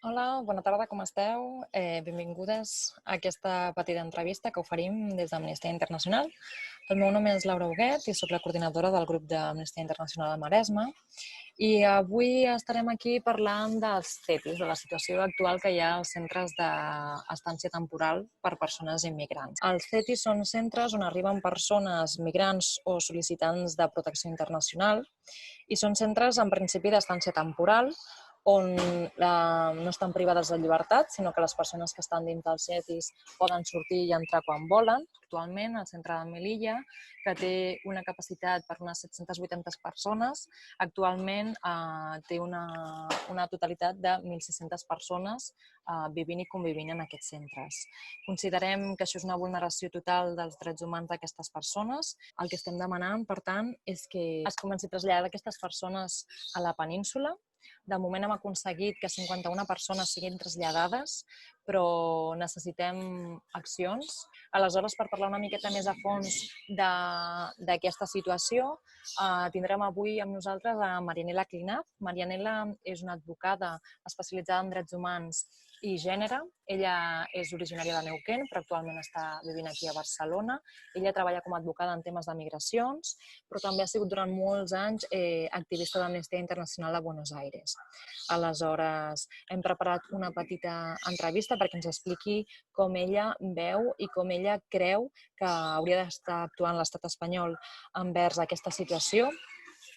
Hola, bona tarda, com esteu? Benvingudes a aquesta petita entrevista que oferim des d'Amnistia Internacional. El meu nom és Laura Huguet i soc la coordinadora del grup d'Amnistia Internacional de Maresme. I avui estarem aquí parlant dels CETIs, de la situació actual que hi ha als centres d'estància temporal per persones immigrants. Els CETIs són centres on arriben persones migrants o sol·licitants de protecció internacional i són centres en principi d'estància temporal on no estan privades de llibertat, sinó que les persones que estan dins dels CETIs poden sortir i entrar quan volen. Actualment, el centre de Melilla, que té una capacitat per unes 780 persones, actualment té una totalitat de 1.600 persones vivint i convivint en aquests centres. Considerem que això és una vulneració total dels drets humans d'aquestes persones. El que estem demanant, per tant, és que es comenci a traslladar aquestes persones a la península. De moment hem aconseguit que 51 persones siguin traslladades, però necessitem accions. Aleshores, per parlar una miqueta més a fons d'aquesta situació, tindrem avui amb nosaltres a Marianela Clinat. Marianela és una advocada especialitzada en drets humans i gènere. Ella és originària de Neuquén, però actualment està vivint aquí a Barcelona. Ella treballa com a advocada en temes de migracions, però també ha sigut durant molts anys activista d'Amnistia Internacional a Buenos Aires. Aleshores, hem preparat una petita entrevista perquè ens expliqui com ella veu i com ella creu que hauria d'estar actuant l'estat espanyol envers aquesta situació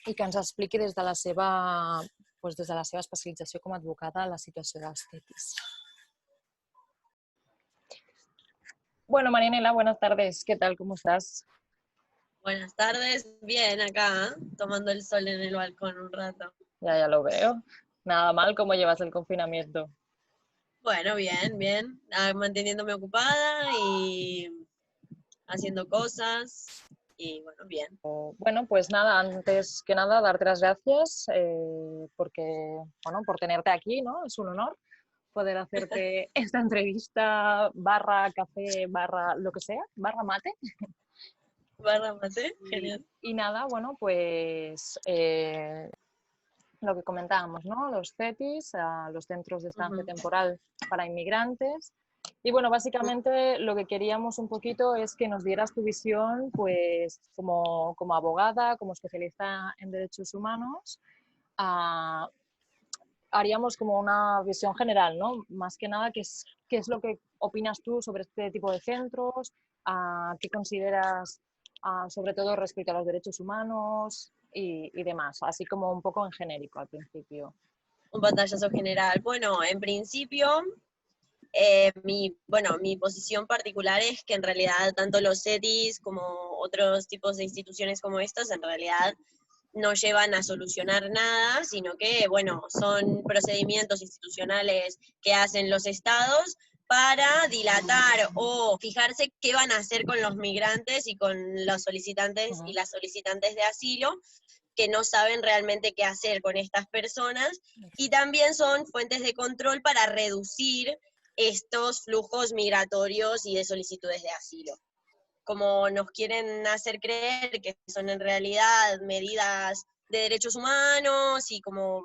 i que ens expliqui des de la seva especialització com a advocada la situació dels CETIs. Bueno, Marianela, buenas tardes. ¿Qué tal? ¿Cómo estás? Buenas tardes, bien acá, tomando el sol en el balcón un rato. Ya lo veo. Nada mal, ¿cómo llevas el confinamiento? Bueno, bien, manteniéndome ocupada y haciendo cosas y bueno, bien. Bueno, pues nada, antes que nada, darte las gracias porque, bueno, por tenerte aquí, ¿no? Es un honor poder hacerte esta entrevista barra café, barra lo que sea, barra mate. Barra mate, genial. Y nada, bueno, pues lo que comentábamos, ¿no? Los CETIs, los Centros de Estancia Temporal para Inmigrantes. Y bueno, básicamente lo que queríamos un poquito es que nos dieras tu visión, pues como abogada, como especialista en derechos humanos, haríamos como una visión general, ¿no? Más que nada, ¿qué es lo que opinas tú sobre este tipo de centros? ¿Qué consideras, sobre todo respecto a los derechos humanos y demás? Así como un poco en genérico al principio. Un pantallazo general. Bueno, en principio, mi posición particular es que en realidad tanto los CETIs como otros tipos de instituciones como estas, en realidad no llevan a solucionar nada, sino que, bueno, son procedimientos institucionales que hacen los estados para dilatar o fijarse qué van a hacer con los migrantes y con los solicitantes y las solicitantes de asilo, que no saben realmente qué hacer con estas personas, y también son fuentes de control para reducir estos flujos migratorios y de solicitudes de asilo. Como nos quieren hacer creer que son en realidad medidas de derechos humanos y como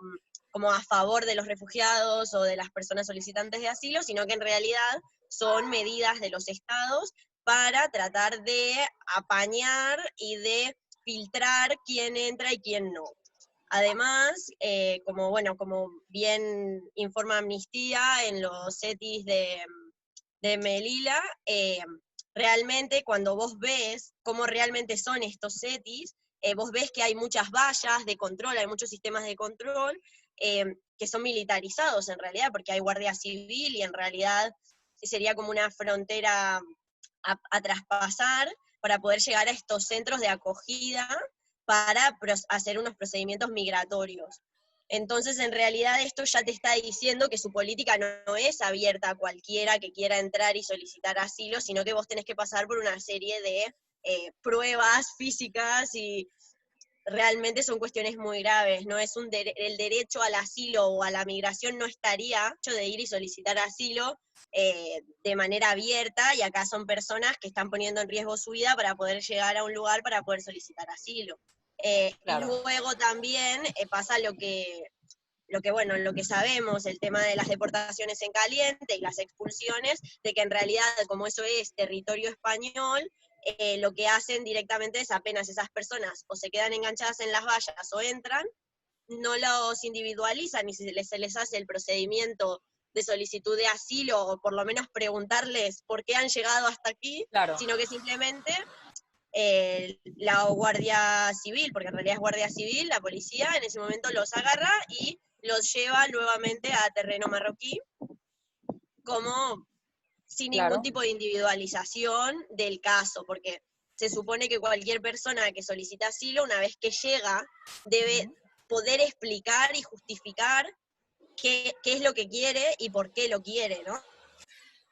a favor de los refugiados o de las personas solicitantes de asilo, sino que en realidad son medidas de los estados para tratar de apañar y de filtrar quién entra y quién no. Además, como bien informa Amnistía en los CETIs de Melilla, realmente cuando vos ves cómo realmente son estos CETIs, vos ves que hay muchas vallas de control, hay muchos sistemas de control que son militarizados en realidad, porque hay guardia civil y en realidad sería como una frontera a traspasar para poder llegar a estos centros de acogida para hacer unos procedimientos migratorios. Entonces, en realidad, esto ya te está diciendo que su política no es abierta a cualquiera que quiera entrar y solicitar asilo, sino que vos tenés que pasar por una serie de pruebas físicas y realmente son cuestiones muy graves. No es el derecho al asilo o a la migración no estaría hecho de ir y solicitar asilo de manera abierta, y acá son personas que están poniendo en riesgo su vida para poder llegar a un lugar para poder solicitar asilo. Claro. Y luego también pasa lo que bueno, lo que sabemos, el tema de las deportaciones en caliente y las expulsiones, de que en realidad, como eso es territorio español, lo que hacen directamente es apenas esas personas o se quedan enganchadas en las vallas o entran, no los individualizan y se les hace el procedimiento de solicitud de asilo, o por lo menos preguntarles por qué han llegado hasta aquí, Claro. sino que simplemente la Guardia Civil, porque en realidad es Guardia Civil, la policía, en ese momento los agarra y los lleva nuevamente a terreno marroquí, como sin ningún Claro. tipo de individualización del caso, porque se supone que cualquier persona que solicita asilo, una vez que llega, debe poder explicar y justificar qué es lo que quiere y por qué lo quiere, ¿no?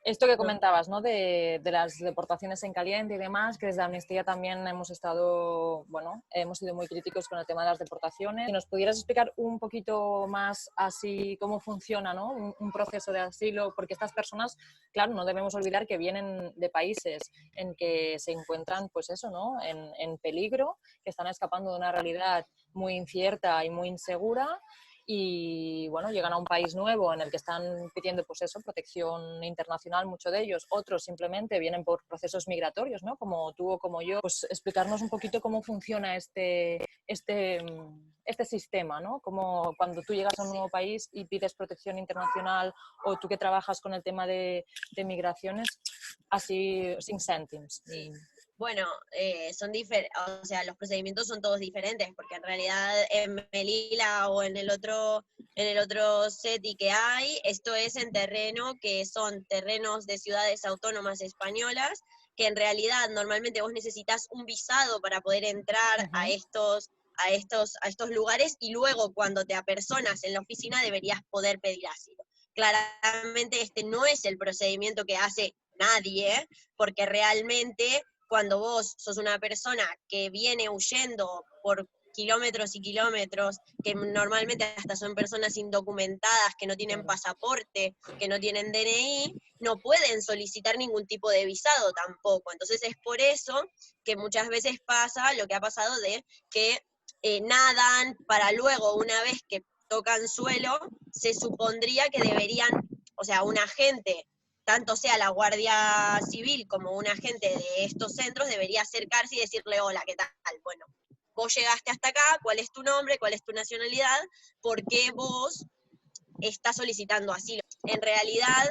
Esto que comentabas, ¿no? De las deportaciones en caliente y demás, que desde Amnistía también hemos estado, bueno, hemos sido muy críticos con el tema de las deportaciones. Si nos pudieras explicar un poquito más así cómo funciona, ¿no? Un proceso de asilo, porque estas personas, claro, no debemos olvidar que vienen de países en que se encuentran, pues eso, ¿no? En peligro, que están escapando de una realidad muy incierta y muy insegura. Y bueno, llegan a un país nuevo en el que están pidiendo pues eso, protección internacional, muchos de ellos, otros simplemente vienen por procesos migratorios, ¿no? Como tú o como yo. Pues explicarnos un poquito cómo funciona este sistema, ¿no? Como cuando tú llegas a un nuevo país y pides protección internacional, o tú que trabajas con el tema de migraciones, así sin céntimos. Bueno, son diferentes, o sea, los procedimientos son todos diferentes, porque en realidad en Melilla o en el otro SETI que hay, esto es en terreno que son terrenos de ciudades autónomas españolas, que en realidad normalmente vos necesitas un visado para poder entrar a estos lugares, y luego cuando te apersonas en la oficina deberías poder pedir asilo. Claramente este no es el procedimiento que hace nadie, porque realmente cuando vos sos una persona que viene huyendo por kilómetros y kilómetros, que normalmente hasta son personas indocumentadas, que no tienen pasaporte, que no tienen DNI, no pueden solicitar ningún tipo de visado tampoco. Entonces es por eso que muchas veces pasa lo que ha pasado de que nadan para luego, una vez que tocan suelo, se supondría que deberían, o sea, un agente, tanto sea la Guardia Civil como un agente de estos centros, debería acercarse y decirle, hola, ¿qué tal? Bueno, vos llegaste hasta acá, ¿cuál es tu nombre? ¿Cuál es tu nacionalidad? ¿Por qué vos estás solicitando asilo? En realidad,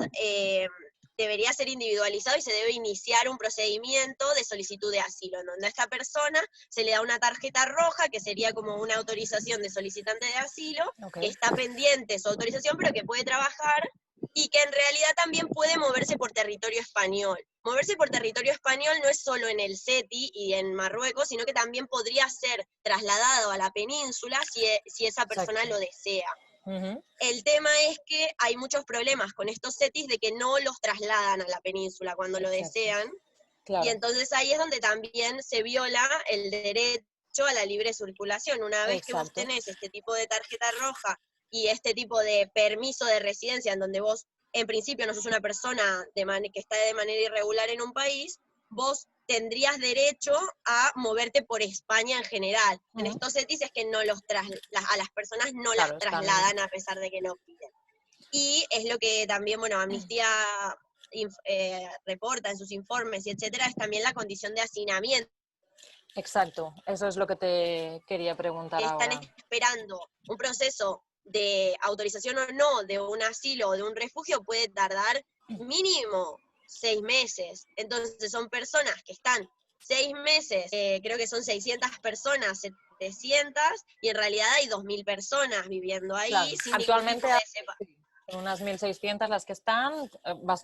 debería ser individualizado y se debe iniciar un procedimiento de solicitud de asilo, en donde a esta persona se le da una tarjeta roja, que sería como una autorización de solicitante de asilo, que está pendiente su autorización, pero que puede trabajar y que en realidad también puede moverse por territorio español. Moverse por territorio español no es solo en el SETI y en Marruecos, sino que también podría ser trasladado a la península si esa persona lo desea. El tema es que hay muchos problemas con estos CETIs de que no los trasladan a la península cuando lo desean, y entonces ahí es donde también se viola el derecho a la libre circulación. Una vez que vos tenés este tipo de tarjeta roja y este tipo de permiso de residencia, en donde vos en principio no sos una persona que está de manera irregular en un país, vos tendrías derecho a moverte por España en general. En estos CETIs es que no a las personas no las trasladan a pesar de que lo piden. Y es lo que también, bueno, Amnistía reporta en sus informes y etcétera, es también la condición de hacinamiento. Exacto, eso es lo que te quería preguntar Están ahora. esperando un proceso de autorización o no de un asilo o de un refugio, puede tardar mínimo 6 meses. Entonces son personas que están 6 meses, creo que son 600 personas, 700, y en realidad hay 2.000 personas viviendo ahí, Claro. sin ningún Actualmente tipo de son unas 1.600 las que están,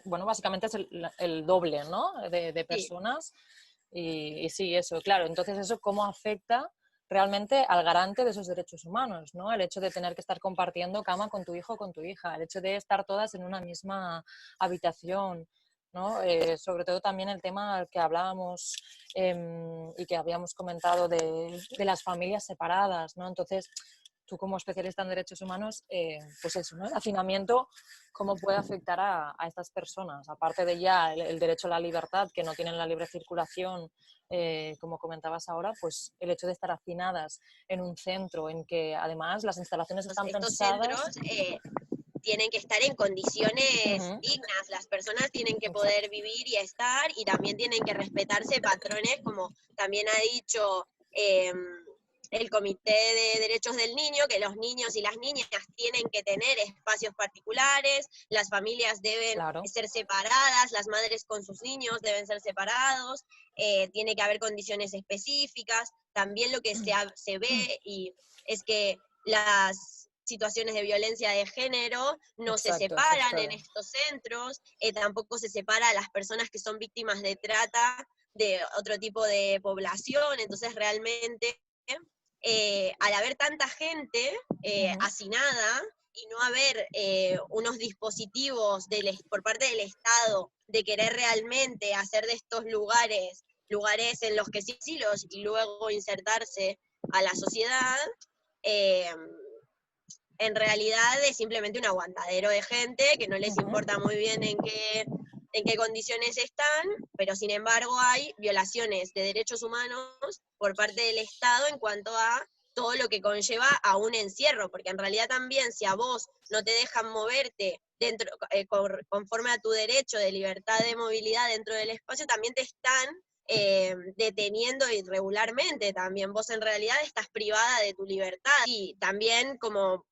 bueno, básicamente es el doble, ¿no? de personas. Y sí, eso, claro. Entonces, ¿eso cómo afecta realmente al garante de esos derechos humanos, ¿no? El hecho de tener que estar compartiendo cama con tu hijo o con tu hija, el hecho de estar todas en una misma habitación, ¿no? Sobre todo también el tema que hablábamos y que habíamos comentado de las familias separadas, ¿no? Entonces, tú como especialista en derechos humanos, pues eso, ¿no? El hacinamiento, cómo puede afectar a estas personas. Aparte de ya el derecho a la libertad, que no tienen la libre circulación, como comentabas ahora, pues el hecho de estar hacinadas en un centro en que además las instalaciones están Estos pensadas. centros tienen que estar en condiciones Ujú, dignas, las personas tienen que poder exacto. vivir y estar, y también tienen que respetarse patrones, como también ha dicho el Comité de Derechos del Niño, que los niños y las niñas tienen que tener espacios particulares, las familias deben Claro. ser separadas, las madres con sus niños deben ser separados, tiene que haber condiciones específicas. También lo que se ve y es que las situaciones de violencia de género no se Exacto, separan justo. en estos centros, tampoco se separa a las personas que son víctimas de trata de otro tipo de población. Entonces realmente al haber tanta gente Ujú, hacinada y no haber unos dispositivos por parte del Estado de querer realmente hacer de estos lugares en los que sí asilos y luego insertarse a la sociedad, eh, en realidad es simplemente un aguantadero de gente que no les ujú. importa muy bien en qué condiciones están, pero sin embargo hay violaciones de derechos humanos por parte del Estado en cuanto a todo lo que conlleva a un encierro, porque en realidad también si a vos no te dejan moverte dentro, conforme a tu derecho de libertad de movilidad dentro del espacio, también te están deteniendo irregularmente también. Vos en realidad estás privada de tu libertad. Y también como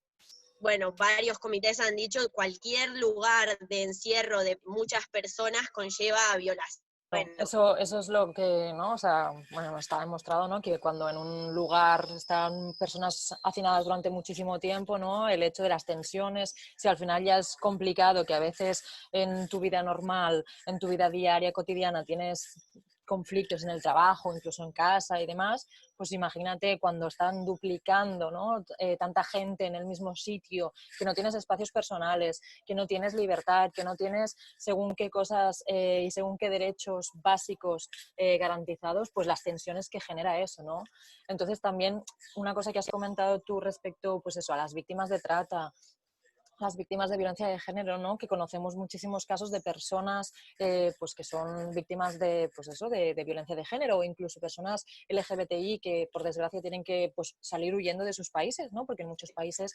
bueno, varios comités han dicho, cualquier lugar de encierro de muchas personas conlleva a violación. Bueno, Eso es lo que, ¿no? O sea, bueno, está demostrado, ¿no? Que cuando en un lugar están personas hacinadas durante muchísimo tiempo, ¿no? El hecho de las tensiones, si al final ya es complicado, que a veces en tu vida normal, en tu vida diaria, cotidiana, tienes conflictos en el trabajo, incluso en casa y demás, pues imagínate cuando están duplicando, ¿no? Tanta gente en el mismo sitio, que no tienes espacios personales, que no tienes libertad, que no tienes según qué cosas y según qué derechos básicos garantizados, pues las tensiones que genera eso, ¿no? Entonces también una cosa que has comentado tú respecto, pues eso, a las víctimas de trata, las víctimas de violencia de género, ¿no? Que conocemos muchísimos casos de personas pues que son víctimas de, pues eso, de violencia de género, o incluso personas LGBTI que por desgracia tienen que pues, salir huyendo de sus países, ¿no? Porque en muchos países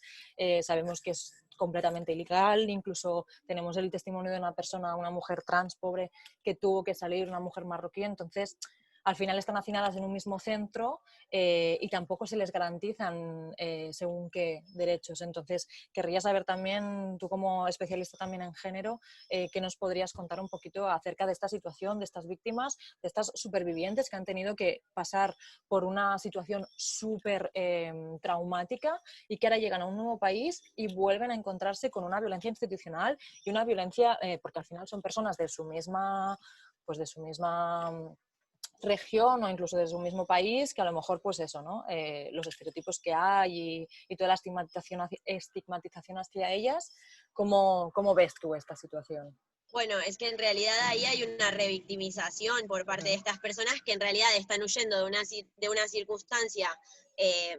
sabemos que es completamente ilegal, incluso tenemos el testimonio de una persona, una mujer trans pobre que tuvo que salir, una mujer marroquí. Entonces al final están hacinadas en un mismo centro y tampoco se les garantizan según qué derechos. Entonces, querría saber también, tú como especialista también en género, ¿qué nos podrías contar un poquito acerca de esta situación, de estas víctimas, de estas supervivientes que han tenido que pasar por una situación súper traumática y que ahora llegan a un nuevo país y vuelven a encontrarse con una violencia institucional y una violencia, porque al final son personas de su misma, pues de su misma región o incluso de su mismo país, que a lo mejor, pues eso, ¿no? Los estereotipos que hay y toda la estigmatización hacia ellas, ¿cómo ves tú esta situación? bueno, es que en realidad ahí hay una revictimización por parte de Uh-huh. estas personas que en realidad están huyendo de una circunstancia eh,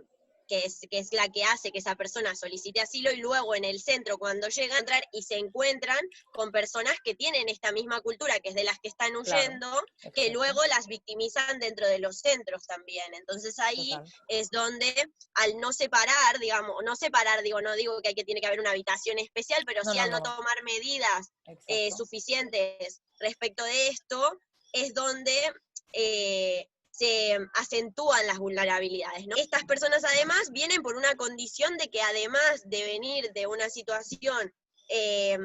que es la que hace que esa persona solicite asilo, y luego en el centro cuando llegan a entrar y se encuentran con personas que tienen esta misma cultura, que es de las que están Claro, huyendo, que exacto, luego las victimizan dentro de los centros también. Entonces ahí total. es donde al no separar, digamos, no separar, digo, no digo que tiene que haber una habitación especial, pero No, sí no, al no no, tomar medidas exacto. suficientes respecto de esto, es donde se acentúan las vulnerabilidades, ¿no? Estas personas además vienen por una condición de que además de venir de una situación eh,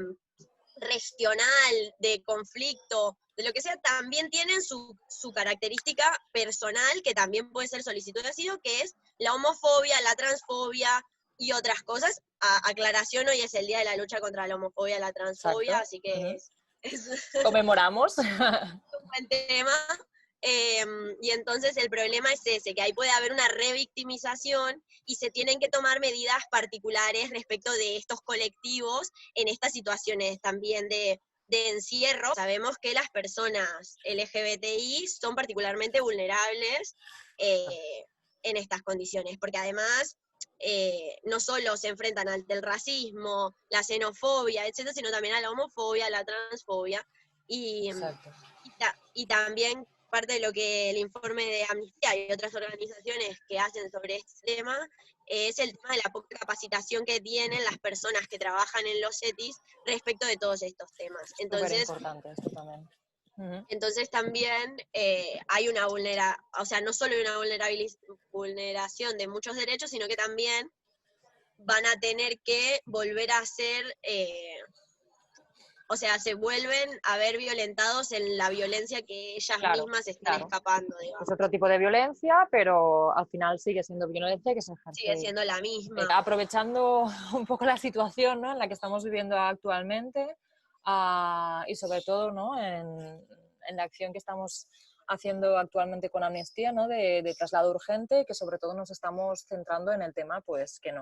regional, de conflicto, de lo que sea, también tienen su característica personal, que también puede ser solicitud de asilo, que es la homofobia, la transfobia y otras cosas. Aclaración, hoy es el Día de la Lucha contra la Homofobia y la Transfobia, Exacto. así que Uh-huh. es Conmemoramos. un buen tema. Y entonces el problema es ese, que ahí puede haber una revictimización y se tienen que tomar medidas particulares respecto de estos colectivos en estas situaciones también de encierro. Sabemos que las personas LGBTI son particularmente vulnerables en estas condiciones, porque además no solo se enfrentan al racismo, la xenofobia, etcétera, sino también a la homofobia, a la transfobia, y, Exacto. y también parte de lo que el informe de Amnistía y otras organizaciones que hacen sobre este tema es el tema de la poca capacitación que tienen las personas que trabajan en los CETIs respecto de todos estos temas. Súper importante esto también. Entonces también hay una o sea, no solo hay una vulneración de muchos derechos, sino que también van a tener que volver a ser, o sea, se vuelven a ver violentados en la violencia que ellas mismas están escapando, digamos. Es otro tipo de violencia, pero al final sigue siendo violencia que se ejerce. Sigue siendo la misma. Aprovechando un poco la situación, ¿no?, en la que estamos viviendo actualmente, y sobre todo, ¿no?, en la acción que estamos haciendo actualmente con Amnistía, ¿no?, de traslado urgente, que sobre todo nos estamos centrando en el tema, pues que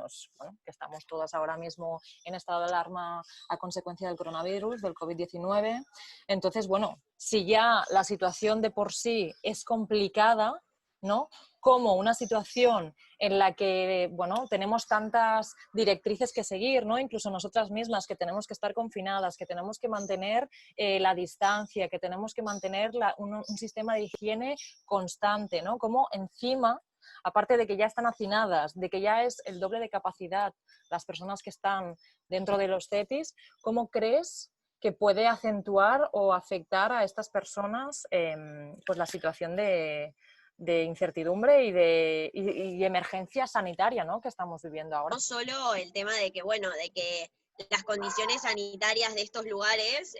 estamos todas ahora mismo en estado de alarma a consecuencia del coronavirus, del COVID-19. Entonces, bueno, si ya la situación de por sí es complicada, ¿no?, como una situación en la que, bueno, tenemos tantas directrices que seguir, ¿no?, incluso nosotras mismas, que tenemos que estar confinadas, que tenemos que mantener la distancia, que tenemos que mantener un sistema de higiene constante, ¿no?, como encima, aparte de que ya están hacinadas, de que ya es el doble de capacidad las personas que están dentro de los CETIs, ¿cómo crees que puede acentuar o afectar a estas personas pues la situación de incertidumbre y emergencia sanitaria, ¿no?, que estamos viviendo ahora? No solo el tema de que, bueno, de que las condiciones sanitarias de estos lugares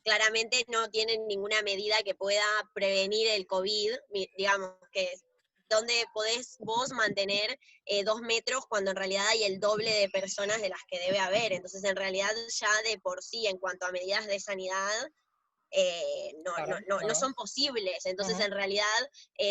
claramente no tienen ninguna medida que pueda prevenir el COVID, digamos, que es donde podés vos mantener 2 metros cuando en realidad hay el doble de personas de las que debe haber. Entonces, en realidad, ya de por sí, en cuanto a medidas de sanidad, no son posibles. Entonces, en realidad,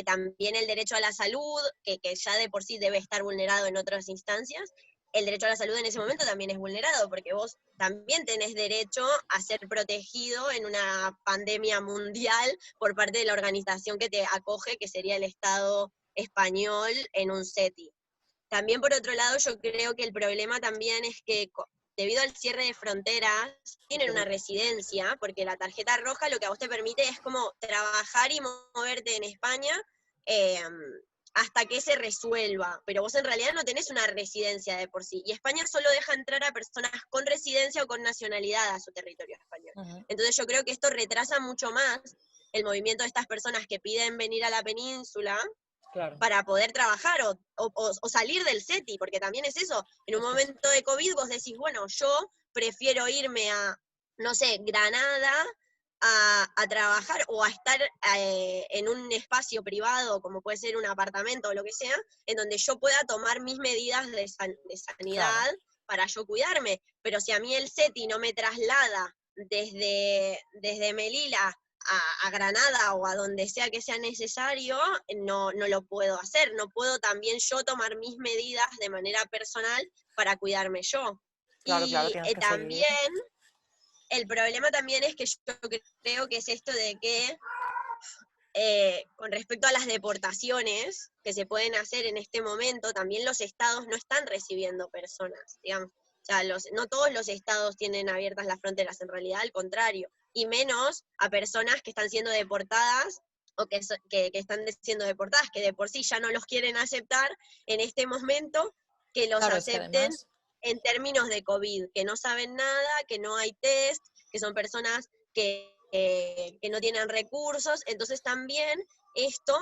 también el derecho a la salud, que ya de por sí debe estar vulnerado en otras instancias, el derecho a la salud en ese momento también es vulnerado, porque vos también tenés derecho a ser protegido en una pandemia mundial por parte de la organización que te acoge, que sería el Estado español en un CETI. También, por otro lado, yo creo que el problema también es que debido al cierre de fronteras, tienen una residencia, porque la tarjeta roja lo que a vos te permite es como trabajar y moverte en España hasta que se resuelva, pero vos en realidad no tenés una residencia de por sí, y España solo deja entrar a personas con residencia o con nacionalidad a su territorio español. Entonces yo creo que esto retrasa mucho más el movimiento de estas personas que piden venir a la península, para poder trabajar o salir del CETI, porque también es eso, en un momento de COVID vos decís, bueno, yo prefiero irme a, no sé, Granada a trabajar o a estar en un espacio privado, como puede ser un apartamento o lo que sea, en donde yo pueda tomar mis medidas de sanidad para yo cuidarme, pero si a mí el CETI no me traslada desde Melilla a Granada o a donde sea que sea necesario, no lo puedo hacer. No puedo también yo tomar mis medidas de manera personal para cuidarme yo. Claro, Y tienes que también, seguir. el problema también es que yo creo que es esto de que con respecto a las deportaciones que se pueden hacer en este momento, también los estados no están recibiendo personas, digamos. O sea, no todos los estados tienen abiertas las fronteras, en realidad al contrario, y menos a personas que están siendo deportadas o que están siendo deportadas, que de por sí ya no los quieren aceptar en este momento, que los acepten en términos de COVID, que no saben nada, que no hay test, que son personas que no tienen recursos. Entonces también esto,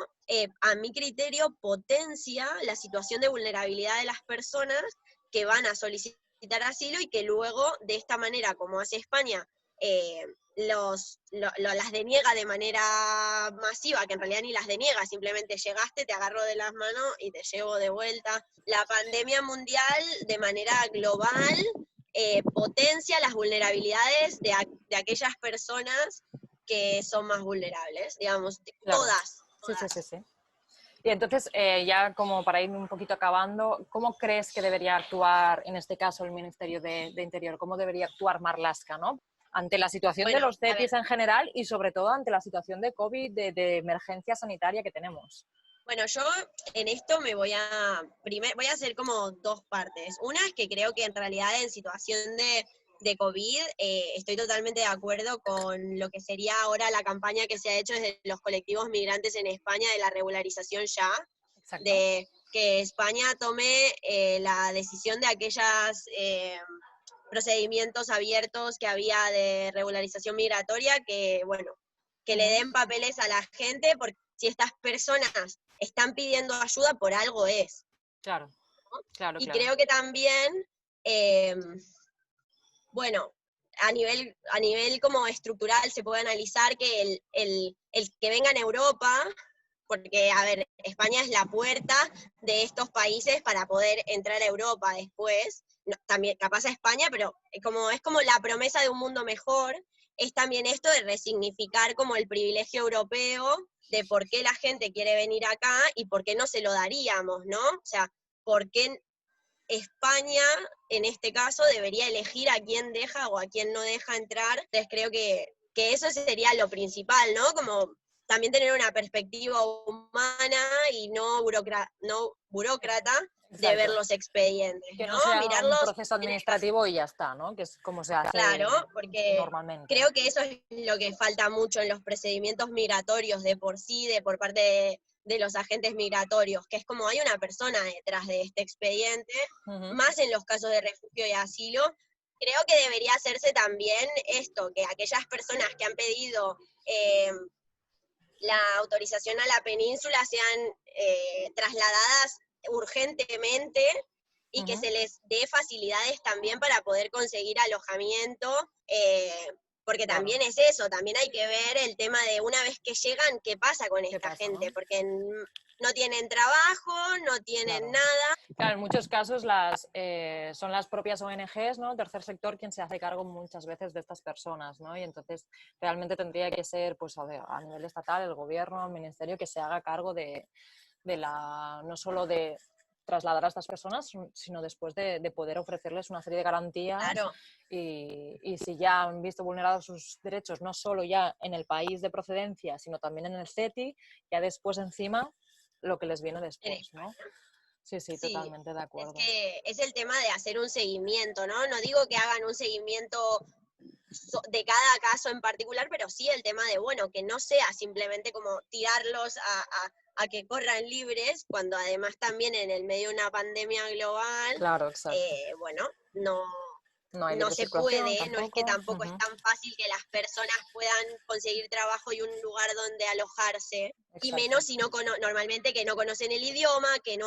a mi criterio, potencia la situación de vulnerabilidad de las personas que van a solicitar asilo y que luego, de esta manera, como hace España, las deniega de manera masiva, que en realidad ni las deniega, simplemente llegaste, te agarro de las manos y te llevo de vuelta. La pandemia mundial, de manera global, potencia las vulnerabilidades de aquellas personas que son más vulnerables, digamos, todas. Sí. Y entonces, ya como para ir un poquito acabando, ¿cómo crees que debería actuar, en este caso, el Ministerio de Interior? ¿Cómo debería actuar Marlaska, ¿no?, ante la situación de los CETIs en general y sobre todo ante la situación de COVID, de emergencia sanitaria que tenemos? Bueno, yo en esto voy a hacer como dos partes. Una es que creo que en realidad en situación de COVID estoy totalmente de acuerdo con lo que sería ahora la campaña que se ha hecho desde los colectivos migrantes en España de la regularización ya, Exacto. de que España tome la decisión de aquellas procedimientos abiertos que había de regularización migratoria, que bueno, que le den papeles a la gente, porque si estas personas están pidiendo ayuda, por algo es. Claro, claro, Y claro. creo que también, bueno, a nivel como estructural se puede analizar que el que venga en Europa, porque, a ver, España es la puerta de estos países para poder entrar a Europa después, no, también capaz a España, pero es como la promesa de un mundo mejor, es también esto de resignificar como el privilegio europeo, de por qué la gente quiere venir acá y por qué no se lo daríamos, ¿no? O sea, por qué España, en este caso, debería elegir a quién deja o a quién no deja entrar. Entonces creo que eso sería lo principal, ¿no? Como también tener una perspectiva humana y no burócrata de ver Exacto. los expedientes, Que ¿no? no sea un Mirarlos proceso en el caso. administrativo y ya está, ¿no? Que es como se hace Claro, porque normalmente. creo que eso es lo que falta mucho en los procedimientos migratorios de por sí, por parte de los agentes migratorios, que es como hay una persona detrás de este expediente, más en los casos de refugio y asilo. Creo que debería hacerse también esto, que aquellas personas que han pedido la autorización a la península sean trasladadas urgentemente y que se les dé facilidades también para poder conseguir alojamiento, porque Claro. también es eso, también hay que ver el tema de una vez que llegan, qué pasa con esta pasa, gente, ¿no? porque no tienen trabajo, no tienen nada. Claro, en muchos casos son las propias ONGs, ¿no? El tercer sector quien se hace cargo muchas veces de estas personas, ¿no? Y entonces realmente tendría que ser, pues a nivel estatal, el gobierno, el ministerio, que se haga cargo no solo de trasladar a estas personas, sino después de poder ofrecerles una serie de garantías. Claro. Y si ya han visto vulnerados sus derechos, no solo ya en el país de procedencia, sino también en el CETI, ya después encima lo que les viene después, ¿no? Sí, Sí, totalmente de es acuerdo. que es el tema de hacer un seguimiento, ¿no? No digo que hagan un seguimiento de cada caso en particular, pero sí el tema de, bueno, que no sea simplemente como tirarlos a que corran libres, cuando además también en el medio de una pandemia global, Claro, exacto. Bueno, no, No hay no libre se circulación puede, no es que tampoco es tan fácil que las personas puedan conseguir trabajo y un lugar donde alojarse, y Exacto. menos si normalmente que no conocen el idioma, que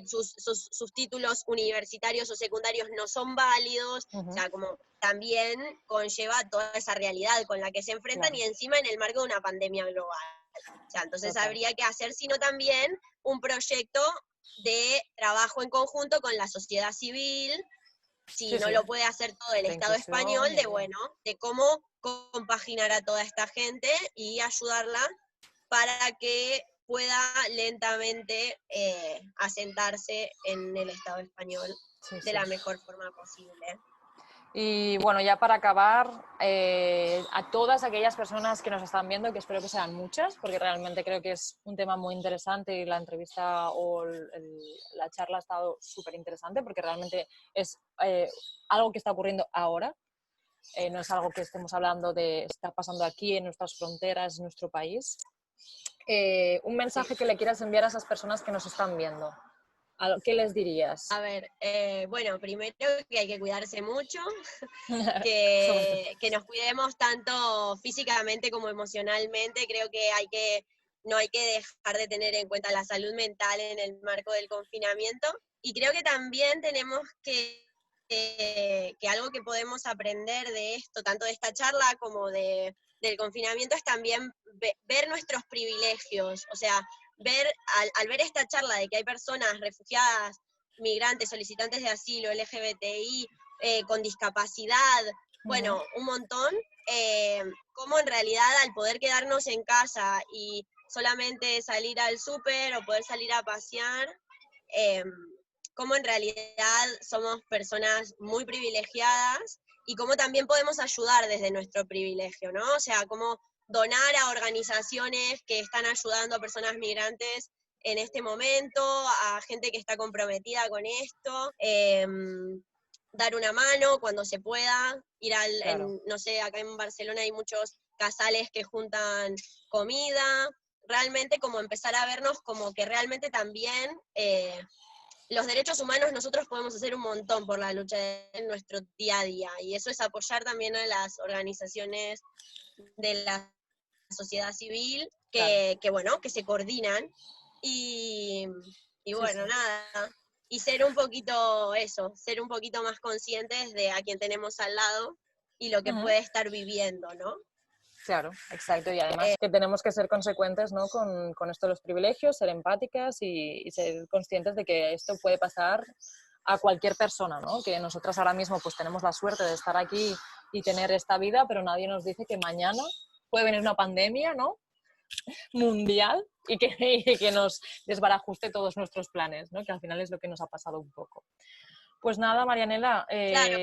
sus títulos universitarios o secundarios no son válidos, o sea, como también conlleva toda esa realidad con la que se enfrentan, Claro. y encima en el marco de una pandemia global. O sea, entonces Total. habría que hacer, sino también un proyecto de trabajo en conjunto con la sociedad civil, si Sí, no sí. lo puede hacer todo el De Estado inclusión español, y de cómo compaginar a toda esta gente y ayudarla para que pueda lentamente asentarse en el Estado español de la mejor forma posible. Y bueno, ya para acabar, a todas aquellas personas que nos están viendo, que espero que sean muchas, porque realmente creo que es un tema muy interesante y la entrevista o la charla ha estado súper interesante, porque realmente es algo que está ocurriendo ahora, no es algo que estemos hablando de estar pasando aquí en nuestras fronteras, en nuestro país. Un mensaje que le quieras enviar a esas personas que nos están viendo. ¿Qué les dirías? A ver, bueno, primero que hay que cuidarse mucho, que nos cuidemos tanto físicamente como emocionalmente. Creo que no hay que dejar de tener en cuenta la salud mental en el marco del confinamiento. Y creo que también tenemos que algo que podemos aprender de esto, tanto de esta charla como del confinamiento, es también ver nuestros privilegios. O sea, al ver esta charla de que hay personas refugiadas, migrantes, solicitantes de asilo, LGBTI, con discapacidad, bueno, un montón, cómo en realidad al poder quedarnos en casa y solamente salir al súper o poder salir a pasear, cómo en realidad somos personas muy privilegiadas y cómo también podemos ayudar desde nuestro privilegio, ¿no? O sea, cómo donar a organizaciones que están ayudando a personas migrantes en este momento, a gente que está comprometida con esto, dar una mano cuando se pueda, ir Claro. no sé, acá en Barcelona hay muchos casales que juntan comida, realmente como empezar a vernos como que realmente también los derechos humanos nosotros podemos hacer un montón por la lucha en nuestro día a día, y eso es apoyar también a las organizaciones de la sociedad civil Claro. bueno, que se coordinan y, y Sí, sí. bueno, nada, y ser un poquito eso, ser un poquito más conscientes de a quien tenemos al lado y lo que Ujú. puede estar viviendo, ¿no? Claro, exacto. Y además que tenemos que ser consecuentes, ¿no? con esto de los privilegios, ser empáticas y ser conscientes de que esto puede pasar a cualquier persona, ¿no? Que nosotras ahora mismo pues tenemos la suerte de estar aquí y tener esta vida, pero nadie nos dice que mañana puede venir una pandemia, ¿no? Mundial y que nos desbarajuste todos nuestros planes, ¿no? Que al final es lo que nos ha pasado un poco. Pues nada, Marianela, Claro,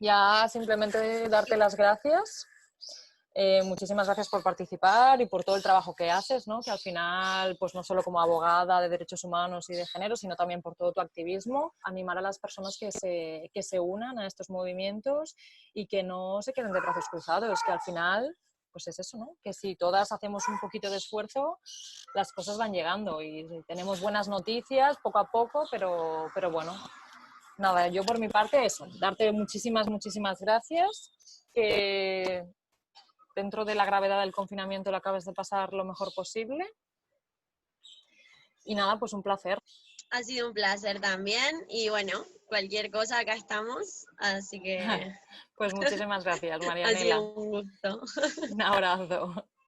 ya simplemente darte las gracias. Muchísimas gracias por participar y por todo el trabajo que haces, ¿no? Que al final, pues no solo como abogada de derechos humanos y de género, sino también por todo tu activismo, animar a las personas que se unan a estos movimientos y que no se queden de brazos cruzados, que al final, pues es eso, ¿no? Que si todas hacemos un poquito de esfuerzo, las cosas van llegando y tenemos buenas noticias poco a poco, pero bueno, nada, yo por mi parte eso, darte muchísimas gracias, que dentro de la gravedad del confinamiento lo acabes de pasar lo mejor posible. Y nada, pues un placer. ha sido un placer también y bueno, cualquier cosa acá estamos, así que Pues muchísimas gracias, ha sido Marianela. un gusto. Un abrazo.